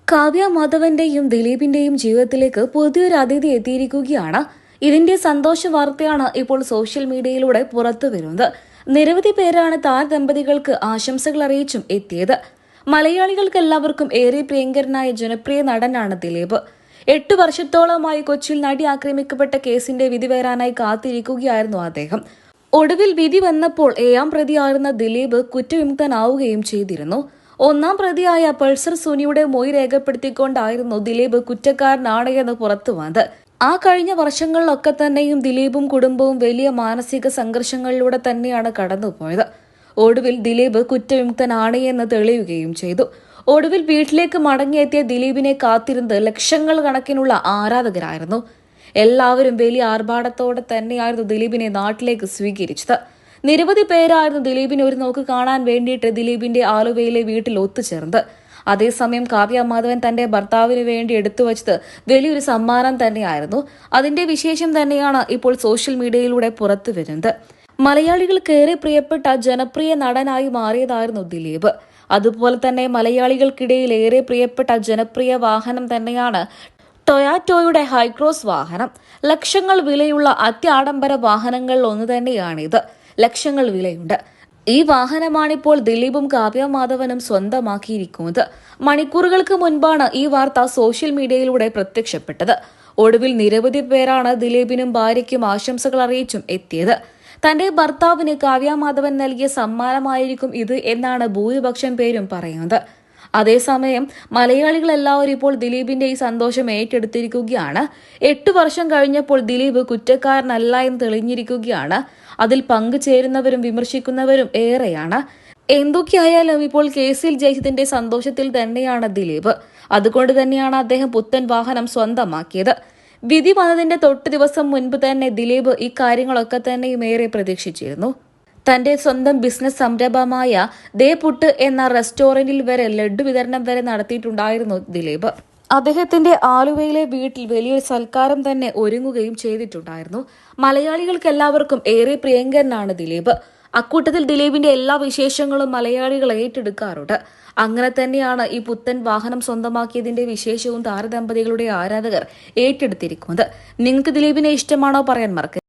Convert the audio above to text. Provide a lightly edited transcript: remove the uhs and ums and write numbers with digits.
കാവ്യ മാധവന്റെയും ദിലീപിന്റെയും ജീവിതത്തിലേക്ക് പുതിയൊരു അതിഥി എത്തിയിരിക്കുകയാണ്. ഇതിന്റെ സന്തോഷ വാർത്തയാണ് ഇപ്പോൾ സോഷ്യൽ മീഡിയയിലൂടെ പുറത്തു വരുന്നത്. നിരവധി പേരാണ് താരദമ്പതികൾക്ക് ആശംസകൾ അറിയിച്ചും എത്തിയത്. മലയാളികൾക്ക് എല്ലാവർക്കും ഏറെ പ്രിയങ്കരനായ ജനപ്രിയ നടനാണ് ദിലീപ്. 8 വർഷത്തോളമായി കൊച്ചിയിൽ നടി ആക്രമിക്കപ്പെട്ട കേസിന്റെ വിധി വരാനായി കാത്തിരിക്കുകയായിരുന്നു അദ്ദേഹം. ഒടുവിൽ വിധി വന്നപ്പോൾ 7ാം പ്രതിയായിരുന്ന ദിലീപ് കുറ്റവിമുക്തനാവുകയും ചെയ്തിരുന്നു. 1ാം പ്രതിയായ പൾസർ സുനിയുടെ മൊഴി രേഖപ്പെടുത്തിക്കൊണ്ടായിരുന്നു ദിലീപ് കുറ്റക്കാരനാണ് എന്ന് പുറത്തുവന്നത്. ആ കഴിഞ്ഞ വർഷങ്ങളിലൊക്കെ തന്നെയും ദിലീപും കുടുംബവും വലിയ മാനസിക സംഘർഷങ്ങളിലൂടെ തന്നെയാണ് കടന്നുപോയത്. ഒടുവിൽ ദിലീപ് കുറ്റവിമുക്തനാണ് എന്ന് തെളിയുകയും ചെയ്തു. ഒടുവിൽ വീട്ടിലേക്ക് മടങ്ങിയെത്തിയ ദിലീപിനെ കാത്തിരുന്നത് ലക്ഷങ്ങൾ കണക്കിനുള്ള ആരാധകരായിരുന്നു. എല്ലാവരും വലിയ ആർഭാടത്തോടെ തന്നെയായിരുന്നു ദിലീപിനെ നാട്ടിലേക്ക് സ്വീകരിച്ചത്. നിരവധി പേരായിരുന്നു ദിലീപിനെ ഒരു നോക്ക് കാണാൻ വേണ്ടിയിട്ട് ദിലീപിന്റെ ആലുവയിലെ വീട്ടിൽ ഒത്തുചേർന്നത്. അതേസമയം കാവ്യ മാധവൻ തന്റെ ഭർത്താവിന് വേണ്ടി എടുത്തുവച്ചത് വലിയൊരു സമ്മാനം തന്നെയായിരുന്നു. അതിന്റെ വിശേഷം തന്നെയാണ് ഇപ്പോൾ സോഷ്യൽ മീഡിയയിലൂടെ പുറത്തു വരുന്നത്. മലയാളികൾക്കേറെ പ്രിയപ്പെട്ട ജനപ്രിയ നടനായി മാറിയതായിരുന്നു ദിലീപ്. അതുപോലെ തന്നെ മലയാളികൾക്കിടയിൽ ഏറെ പ്രിയപ്പെട്ട ജനപ്രിയ വാഹനം തന്നെയാണ് ടൊയാറ്റോയുടെ ഹൈക്രോസ് വാഹനം. ലക്ഷങ്ങൾ വിലയുള്ള അത്യാഡംബര വാഹനങ്ങളിൽ ഒന്ന് തന്നെയാണിത്. ലക്ഷങ്ങൾ വിലയുണ്ട്. ഈ വാഹനമാണിപ്പോൾ ദിലീപും കാവ്യ മാധവനും സ്വന്തമാക്കിയിരിക്കുന്നത്. മണിക്കൂറുകൾക്ക് മുൻപാണ് ഈ വാർത്ത സോഷ്യൽ മീഡിയയിലൂടെ പ്രത്യക്ഷപ്പെട്ടത്. ഒടുവിൽ നിരവധി പേരാണ് ദിലീപിനും ഭാര്യയ്ക്കും ആശംസകൾ അറിയിച്ചും എത്തിയത്. തന്റെ ഭർത്താവിന് കാവ്യ മാധവൻ നൽകിയ സമ്മാനമായിരിക്കും ഇത് എന്നാണ് ഭൂരിപക്ഷം പേരും പറയുന്നത്. അതേസമയം മലയാളികൾ എല്ലാവരും ഇപ്പോൾ ദിലീപിന്റെ ഈ സന്തോഷം ഏറ്റെടുത്തിരിക്കുകയാണ്. 8 വർഷം കഴിഞ്ഞപ്പോൾ ദിലീപ് കുറ്റക്കാരനല്ല എന്ന് തെളിഞ്ഞിരിക്കുകയാണ്. അതിൽ പങ്കുചേരുന്നവരും വിമർശിക്കുന്നവരും ഏറെയാണ്. എന്തൊക്കെയായാലും ഇപ്പോൾ കേസിൽ ജയിച്ചതിന്റെ സന്തോഷത്തിൽ തന്നെയാണ് ദിലീപ്. അതുകൊണ്ട് തന്നെയാണ് അദ്ദേഹം പുത്തൻ വാഹനം സ്വന്തമാക്കിയത്. വിധി വന്നതിന്റെ തൊട്ട് ദിവസം മുൻപ് തന്നെ ദിലീപ് ഈ കാര്യങ്ങളൊക്കെ തന്നെയും ഏറെ പ്രതീക്ഷിച്ചിരുന്നു. തന്റെ സ്വന്തം ബിസിനസ് സംരംഭമായ ദേ പുട്ട് എന്ന റെസ്റ്റോറന്റിൽ വരെ ലഡ്ഡു വിതരണം വരെ നടത്തിയിട്ടുണ്ടായിരുന്നു ദിലീപ്. അദ്ദേഹത്തിന്റെ ആലുവയിലെ വീട്ടിൽ വലിയൊരു സൽക്കാരം തന്നെ ഒരുങ്ങുകയും ചെയ്തിട്ടുണ്ടായിരുന്നു. മലയാളികൾക്ക് എല്ലാവർക്കും ഏറെ പ്രിയങ്കരനാണ് ദിലീപ്. അക്കൂട്ടത്തിൽ ദിലീപിന്റെ എല്ലാ വിശേഷങ്ങളും മലയാളികൾ ഏറ്റെടുക്കാറുണ്ട്. അങ്ങനെ തന്നെയാണ് ഈ പുത്തൻ വാഹനം സ്വന്തമാക്കിയതിന്റെ വിശേഷവും താരദമ്പതികളുടെ ആരാധകർ ഏറ്റെടുത്തിരിക്കുന്നത്. നിങ്ങൾക്ക് ദിലീപിനെ ഇഷ്ടമാണോ പറയാൻ മറക്കരുത്.